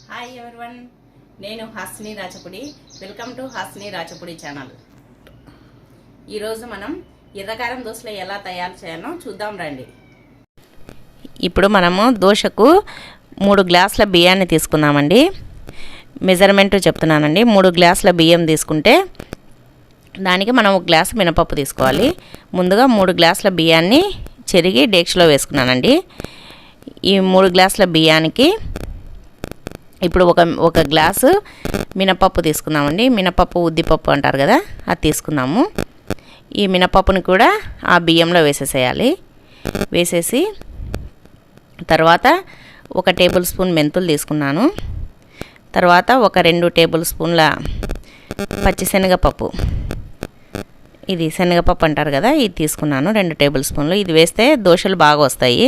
Hi everyone, నేను Hasni Rachapudi. Welcome to Hasni Rachapudi channel. ఈరోజు మనం ఎర్రకారం దోశలు ఎలా తయారు చేయాలో చూద్దాం రండి. ఇప్పుడు మనము దోశకు 3 గ్లాసుల బియ్యాన్ని తీసుకుందామండి. మెజర్మెంట్ చెప్తున్నానండి. 3 గ్లాసుల బియ్యం తీసుకుంటే దానికి మనం 1 గ్లాసు మినపప్పు తీసుకోవాలి. ముందుగా 3 గ్లాసుల బియ్యాన్ని చెరిగి డేక్షలో వేసుకున్నానండి. ఈ 3 గ్లాసుల బియ్యానికి ఇప్పుడు ఒక గ్లాసు మినపప్పు తీసుకుందామండి. మినపప్పు ఉద్దిపప్పు అంటారు కదా, అది తీసుకుందాము. ఈ మినపప్పుని కూడా ఆ బియ్యంలో వేసేసేయాలి. వేసేసి తర్వాత 1 టేబుల్ స్పూన్ మెంతులు తీసుకున్నాను. తర్వాత ఒక 2 టేబుల్ స్పూన్ల పచ్చిశనగపప్పు, ఇది శనగపప్పు అంటారు కదా, ఇది తీసుకున్నాను 2 టేబుల్ స్పూన్లు. ఇది వేస్తే దోశలు బాగా వస్తాయి,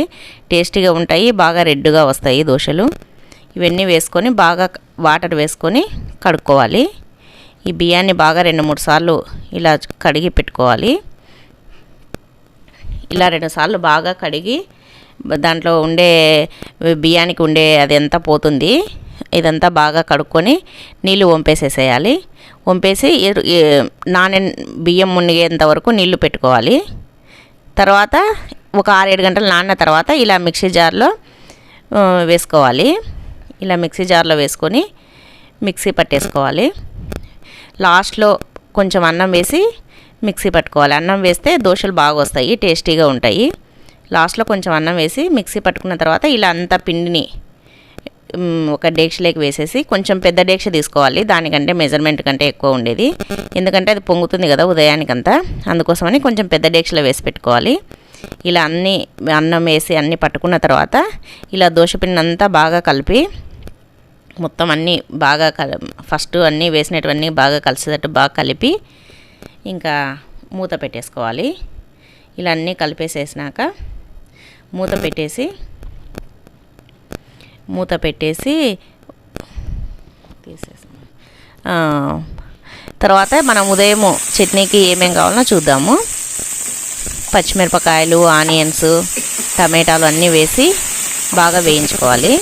టేస్టీగా ఉంటాయి, బాగా రెడ్గా వస్తాయి దోశలు. ఇవన్నీ వేసుకొని బాగా వాటర్ వేసుకొని కడుక్కోవాలి. ఈ బియ్యాన్ని బాగా 2-3 సార్లు ఇలా కడిగి పెట్టుకోవాలి. ఇలా 2 సార్లు బాగా కడిగి దాంట్లో ఉండే బియ్యానికి ఉండే అదంతా పోతుంది. ఇదంతా బాగా కడుక్కొని నీళ్ళు వంపేసేసేయాలి. వంపేసి బియ్యం మునిగేంత వరకు నీళ్లు పెట్టుకోవాలి. తర్వాత ఒక 6-7 గంటలు నానిన తర్వాత ఇలా మిక్సీ జార్లో వేసుకోవాలి. ఇలా మిక్సీ జార్లో వేసుకొని మిక్సీ పట్టేసుకోవాలి. లాస్ట్లో కొంచెం అన్నం వేసి మిక్సీ పట్టుకోవాలి. అన్నం వేస్తే దోశలు బాగా వస్తాయి, టేస్టీగా ఉంటాయి. లాస్ట్లో కొంచెం అన్నం వేసి మిక్సీ పట్టుకున్న తర్వాత ఇలా అంతా పిండిని ఒక డేక్షలోకి వేసేసి, కొంచెం పెద్ద డేక్ష తీసుకోవాలి, దానికంటే మెజర్మెంట్ కంటే ఎక్కువ ఉండేది. ఎందుకంటే అది పొంగుతుంది కదా ఉదయానికంతా, అందుకోసమని కొంచెం పెద్ద డేక్షలో వేసి పెట్టుకోవాలి. ఇలా అన్నం వేసి అన్నీ పట్టుకున్న తర్వాత ఇలా దోశపిండి అంతా బాగా కలిపి మొత్తం అన్నీ బాగా ఫస్ట్ అన్నీ వేసినటువన్నీ బాగా కలిసేటట్టు బాగా కలిపి ఇంకా మూత పెట్టేసుకోవాలి. ఇలా అన్నీ కలిపేసేసినాక మూత పెట్టేసి తర్వాత మనం ఉదయం చట్నీకి ఏమేం కావాలో చూద్దాము. పచ్చిమిరపకాయలు, ఆనియన్స్, టమాటాలు అన్నీ వేసి బాగా వేయించుకోవాలి.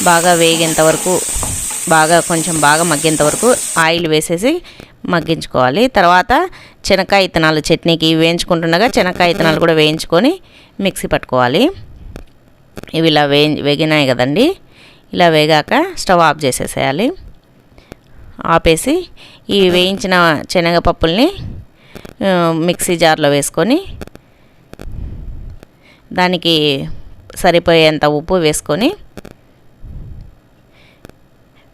బాగా వేగేంత వరకు కొంచెం బాగా మగ్గేంత వరకు ఆయిల్ వేసేసి మగ్గించుకోవాలి. తర్వాత శనక్కాయ ఇత్తనాలు చట్నీకి వేయించుకుంటుండగా శనక్కాయ ఇత్తనాలు కూడా వేయించుకొని మిక్సీ పట్టుకోవాలి. ఇవి ఇలా వేగినాయి కదండి. ఇలా వేగాక స్టవ్ ఆఫ్ చేసేసేయాలి. ఆపేసి ఈ వేయించిన శనగపప్పుల్ని మిక్సీ జార్లో వేసుకొని దానికి సరిపోయేంత ఉప్పు వేసుకొని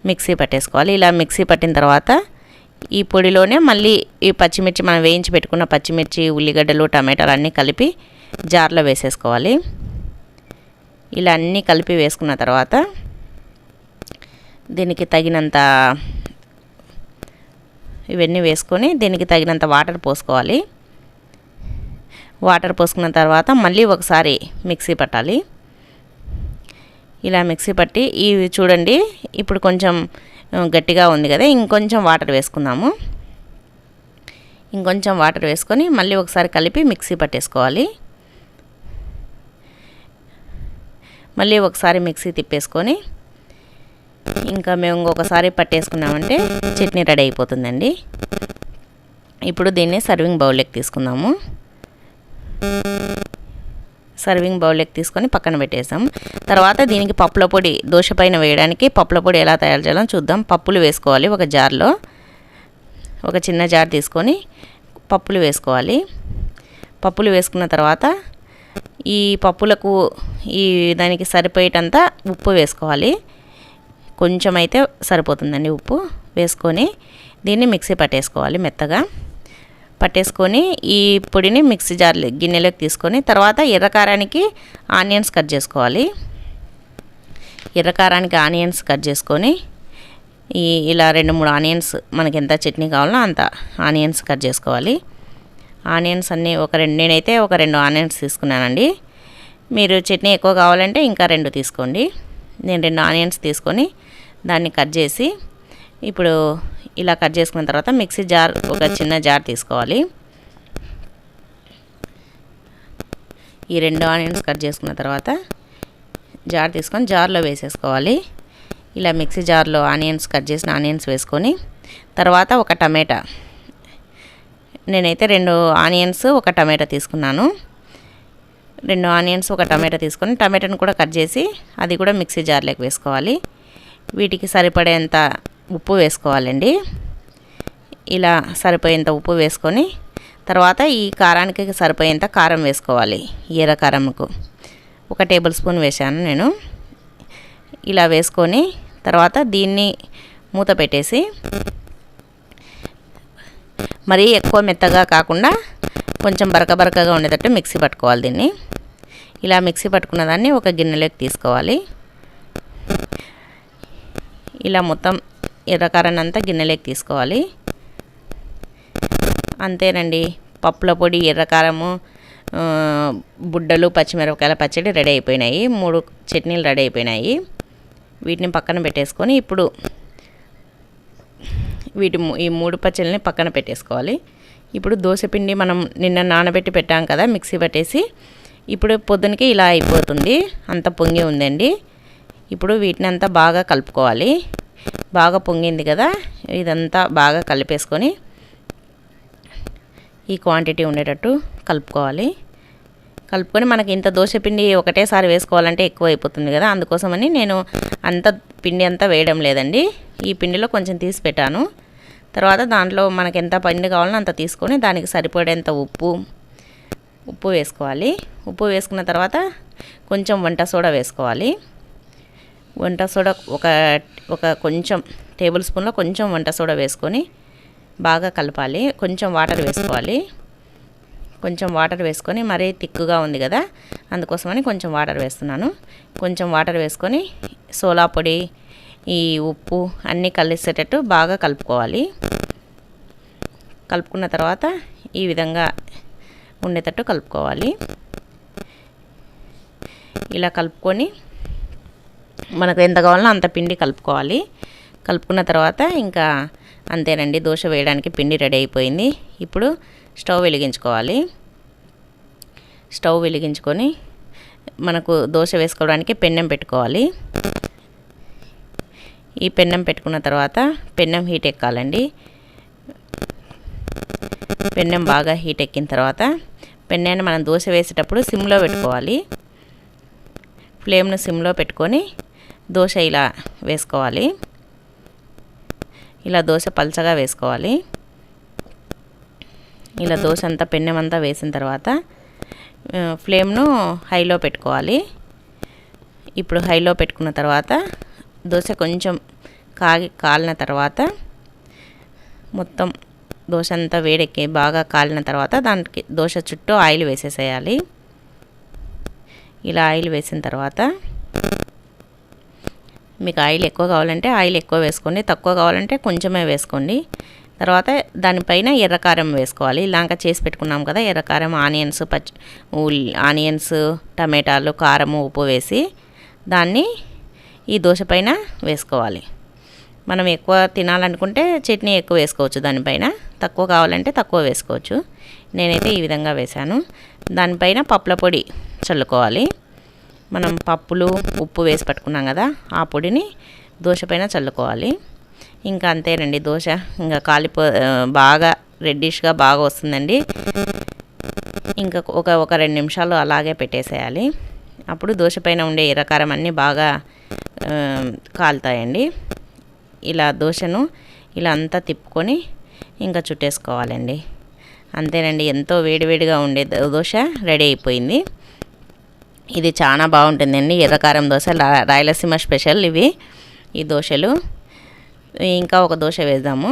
మిక్సీ పట్టేసుకోవాలి. ఇలా మిక్సీ పట్టిన తర్వాత ఈ పొడిలోనే మళ్ళీ ఈ పచ్చిమిర్చి, మనం వేయించి పెట్టుకున్న పచ్చిమిర్చి, ఉల్లిగడ్డలు, టమాటాలు అన్నీ కలిపి జార్లో వేసేసుకోవాలి. ఇలా అన్నీ కలిపి వేసుకున్న తర్వాత దీనికి తగినంత ఇవన్నీ వేసుకొని దీనికి తగినంత వాటర్ పోసుకోవాలి. వాటర్ పోసుకున్న తర్వాత మళ్ళీ ఒకసారి మిక్సీ పట్టాలి. ఇలా మిక్సీ పట్టి ఇవి చూడండి, ఇప్పుడు కొంచెం గట్టిగా ఉంది కదా, ఇంకొంచెం వాటర్ వేసుకుందాము. ఇంకొంచెం వాటర్ వేసుకొని మళ్ళీ ఒకసారి కలిపి మిక్సీ పట్టేసుకోవాలి. మళ్ళీ ఒకసారి మిక్సీ తిప్పేసుకొని ఇంకా మేము ఇంకొకసారి పట్టేసుకున్నామంటే చట్నీ రెడీ అయిపోతుందండి. ఇప్పుడు దీన్ని సర్వింగ్ బౌల్లోకి తీసుకుందాము. సర్వింగ్ బౌల్లోకి తీసుకొని పక్కన పెట్టేసాం. తర్వాత దీనికి పప్పుల పొడి, దోశ పైన వేయడానికి పప్పుల పొడి ఎలా తయారు చేయాలో చూద్దాం. పప్పులు వేసుకోవాలి. ఒక జార్లో ఒక చిన్న జార్ తీసుకొని పప్పులు వేసుకోవాలి. పప్పులు వేసుకున్న తర్వాత ఈ పప్పులకు దానికి సరిపోయేటంత ఉప్పు వేసుకోవాలి. కొంచెం అయితే సరిపోతుందండి ఉప్పు. వేసుకొని దీన్ని మిక్సీ పట్టేసుకోవాలి. మెత్తగా పట్టేసుకొని ఈ పొడిని మిక్సీ జార్లో గిన్నెలోకి తీసుకొని తర్వాత ఎర్రకారానికి ఆనియన్స్ కట్ చేసుకోవాలి. ఎర్రకారానికి ఆనియన్స్ కట్ చేసుకొని ఇలా 2-3 ఆనియన్స్, మనకి ఎంత చట్నీ కావాలో అంత ఆనియన్స్ కట్ చేసుకోవాలి. ఆనియన్స్ అన్నీ నేనైతే ఒక 2 ఆనియన్స్ తీసుకున్నానండి. మీరు చట్నీ ఎక్కువ కావాలంటే ఇంకా 2 తీసుకోండి. నేను 2 ఆనియన్స్ తీసుకొని దాన్ని కట్ చేసి ఇప్పుడు ఇలా కట్ చేసుకున్న తర్వాత మిక్సీ జార్, ఒక చిన్న జార్ తీసుకోవాలి. ఈ 2 ఆనియన్స్ కట్ చేసుకున్న తర్వాత జార్ తీసుకొని జార్లో వేసేసుకోవాలి. ఇలా మిక్సీ జార్లో ఆనియన్స్, కట్ చేసిన ఆనియన్స్ వేసుకొని, తర్వాత ఒక టమాటా, నేనైతే 2 ఆనియన్స్, ఒక టమాటా తీసుకున్నాను. 2 ఆనియన్స్, ఒక టమాటా తీసుకొని టమాటాను కూడా కట్ చేసి అది కూడా మిక్సీ జార్లోకి వేసుకోవాలి. వీటికి సరిపడేంత ఉప్పు వేసుకోవాలండి. ఇలా సరిపోయేంత ఉప్పు వేసుకొని తర్వాత ఈ కారానికి సరిపోయేంత కారం వేసుకోవాలి. ఎర్ర కారంకు 1 టేబుల్ స్పూన్ వేసాను నేను. ఇలా వేసుకొని తర్వాత దీన్ని మూత పెట్టేసి, మరీ ఎక్కువ మెత్తగా కాకుండా కొంచెం బరకగా ఉండేటట్టు మిక్సీ పట్టుకోవాలి దీన్ని. ఇలా మిక్సీ పట్టుకున్న దాన్ని ఒక గిన్నెలోకి తీసుకోవాలి. ఇలా మొత్తం ఎర్రకారాన్ని అంతా గిన్నెలోకి తీసుకోవాలి. అంతేనండి, పప్పుల పొడి, ఎర్రకారము, బుడ్డలు, పచ్చిమిరపకాయల పచ్చడి రెడీ అయిపోయినాయి. 3 చట్నీలు రెడీ అయిపోయినాయి. వీటిని పక్కన పెట్టేసుకొని ఇప్పుడు ఈ 3 పచ్చళ్ళని పక్కన పెట్టేసుకోవాలి. ఇప్పుడు దోసపిండి మనం నిన్న నానబెట్టి పెట్టాం కదా, మిక్సీ పట్టేసి, ఇప్పుడు పొద్దునకి ఇలా అయిపోతుంది. అంత పొంగి ఉందండి. ఇప్పుడు వీటిని అంతా బాగా కలుపుకోవాలి. బాగా పొంగింది కదా, ఇదంతా బాగా కలిపేసుకొని ఈ క్వాంటిటీ ఉండేటట్టు కలుపుకోవాలి. కలుపుకొని మనకి ఇంత దోసపిండి ఒకటేసారి వేసుకోవాలంటే ఎక్కువ అయిపోతుంది కదా, అందుకోసమని నేను అంత పిండి అంతా వేయడం లేదండి. ఈ పిండిలో కొంచెం తీసి పెట్టాను. తర్వాత దాంట్లో మనకి ఎంత పిండి కావాలో అంత తీసుకొని దానికి సరిపడేంత ఉప్పు వేసుకోవాలి. ఉప్పు వేసుకున్న తర్వాత కొంచెం వంట సోడా వేసుకోవాలి. వంట సోడా ఒక కొంచెం టేబుల్ స్పూన్లో కొంచెం వంట సోడా వేసుకొని బాగా కలపాలి. కొంచెం వాటర్ వేసుకోవాలి. కొంచెం వాటర్ వేసుకొని, మరీ తిక్కుగా ఉంది కదా, అందుకోసమని కొంచెం వాటర్ వేస్తున్నాను. కొంచెం వాటర్ వేసుకొని సోలా పొడి, ఈ ఉప్పు అన్నీ కలిసేటట్టు బాగా కలుపుకోవాలి. కలుపుకున్న తర్వాత ఈ విధంగా ఉండేటట్టు కలుపుకోవాలి. ఇలా కలుపుకొని మనకు ఎంత కావాలో అంత పిండి కలుపుకోవాలి. కలుపుకున్న తర్వాత ఇంకా అంతేనండి, దోశ వేయడానికి పిండి రెడీ అయిపోయింది. ఇప్పుడు స్టవ్ వెలిగించుకోవాలి. స్టవ్ వెలిగించుకొని మనకు దోశ వేసుకోవడానికి పెన్నం పెట్టుకోవాలి. ఈ పెన్నం పెట్టుకున్న తర్వాత పెన్నం హీట్ ఎక్కాలండి. పెన్నం బాగా హీట్ ఎక్కిన తర్వాత పెన్నాన్ని మనం దోశ వేసేటప్పుడు సిమ్లో పెట్టుకోవాలి. ఫ్లేమ్ను సిమ్లో పెట్టుకొని దోశ ఇలా వేసుకోవాలి. ఇలా దోశ పల్చగా వేసుకోవాలి. ఇలా దోశ అంతా పెన్నం అంతా వేసిన తర్వాత ఫ్లేమ్ను హైలో పెట్టుకోవాలి. ఇప్పుడు హైలో పెట్టుకున్న తర్వాత దోశ కొంచెం కాలిన తర్వాత మొత్తం దోశ అంతా వేడెక్కి బాగా కాలిన తర్వాత దానికి దోశ చుట్టూ ఆయిల్ వేసేసేయాలి. ఇలా ఆయిల్ వేసిన తర్వాత మీకు ఆయిల్ ఎక్కువ కావాలంటే ఆయిల్ ఎక్కువ వేసుకోండి, తక్కువ కావాలంటే కొంచెమే వేసుకోండి. తర్వాత దానిపైన ఎర్రకారం వేసుకోవాలి. ఇలాంక చేసి పెట్టుకున్నాం కదా, ఎర్రకారం, ఆనియన్స్, టమాటాలు, కారము, ఉప్పు వేసి దాన్ని ఈ దోశ పైన వేసుకోవాలి. మనం ఎక్కువ తినాలనుకుంటే చట్నీ ఎక్కువ వేసుకోవచ్చు, దానిపైన తక్కువ కావాలంటే తక్కువ వేసుకోవచ్చు. నేనైతే ఈ విధంగా వేశాను. దానిపైన పప్పుల పొడి చల్లుకోవాలి. మనం పప్పులు, ఉప్పు వేసి పట్టుకున్నాం కదా, ఆ పొడిని దోశ పైన చల్లుకోవాలి. ఇంకా అంతేనండి, దోశ ఇంకా బాగా రెడ్డిష్గా బాగా వస్తుందండి. ఇంకా ఒక 2 నిమిషాలు అలాగే పెట్టేసేయాలి. అప్పుడు దోశ పైన ఉండే ఎర్రకారం అన్నీ బాగా కాలుతాయండి. ఇలా దోశను ఇలా అంతా తిప్పుకొని ఇంకా చుట్టేసుకోవాలండి. అంతేనండి, ఎంతో వేడివేడిగా ఉండే దోశ రెడీ అయిపోయింది. ఇది చాలా బాగుంటుందండి, ఎర్రకారం దోశ, రాయలసీమ స్పెషల్ ఇవి ఈ దోశలు. ఇంకా ఒక దోశ వేద్దాము.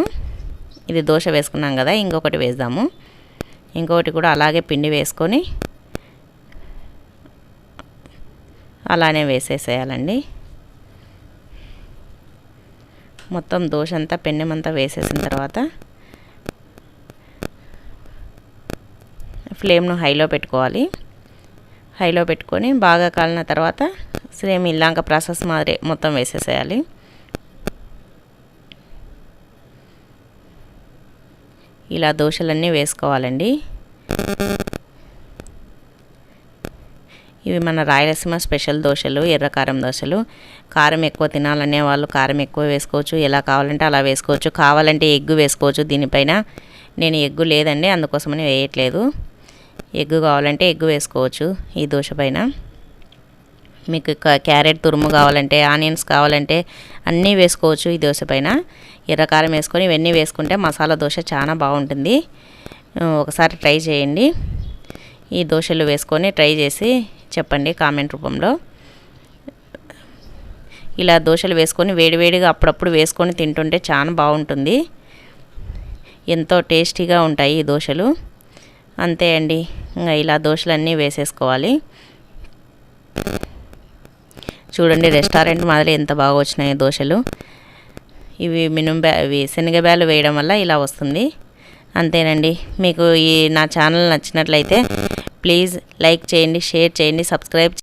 ఇది దోశ వేసుకున్నాం కదా, ఇంకొకటి వేద్దాము. ఇంకొకటి కూడా అలాగే పిండి వేసుకొని అలానే వేసేసేయాలండి. మొత్తం దోశ అంతా పెన్నెమంతా వేసేసిన తర్వాత ఫ్లేమ్ను హైలో పెట్టుకోవాలి. హైలో పెట్టుకొని బాగా కాలిన తర్వాత సేమ్ ఇలాంక ప్రాసెస్ మాదిరి మొత్తం వేసేసేయాలి. ఇలా దోశలన్నీ వేసుకోవాలండి. ఇవి మన రాయలసీమ స్పెషల్ దోశలు, ఎర్రకారం దోశలు. కారం ఎక్కువ తినాలనే వాళ్ళు కారం ఎక్కువ వేసుకోవచ్చు, ఎలా కావాలంటే అలా వేసుకోవచ్చు. కావాలంటే ఎగ్గు వేసుకోవచ్చు దీనిపైన. నేను ఎగ్గు లేదండి, అందుకోసమని వేయట్లేదు. ఎగ్గు కావాలంటే ఎగ్గు వేసుకోవచ్చు ఈ దోశ పైన. మీకు క్యారెట్ తురుము కావాలంటే, ఆనియన్స్ కావాలంటే అన్నీ వేసుకోవచ్చు ఈ దోశ పైన. ఎర్రకారం వేసుకొని ఇవన్నీ వేసుకుంటే మసాలా దోశ చాలా బాగుంటుంది. ఒకసారి ట్రై చేయండి. ఈ దోశలు వేసుకొని ట్రై చేసి చెప్పండి కామెంట్ రూపంలో. ఇలా దోశలు వేసుకొని వేడివేడిగా అప్పుడప్పుడు వేసుకొని తింటుంటే చాలా బాగుంటుంది. ఎంతో టేస్టీగా ఉంటాయి ఈ దోశలు. అంతే అండి, ఇంకా ఇలా దోశలన్నీ వేసేసుకోవాలి. చూడండి రెస్టారెంట్ మాదిరి ఎంత బాగా వచ్చినాయి దోశలు. ఇవి ఇవి శనగబ్యాలు వేయడం వల్ల ఇలా వస్తుంది. అంతేనండి. మీకు నా ఛానల్ నచ్చినట్లయితే ప్లీజ్ లైక్ చేయండి, షేర్ చేయండి, సబ్స్క్రైబ్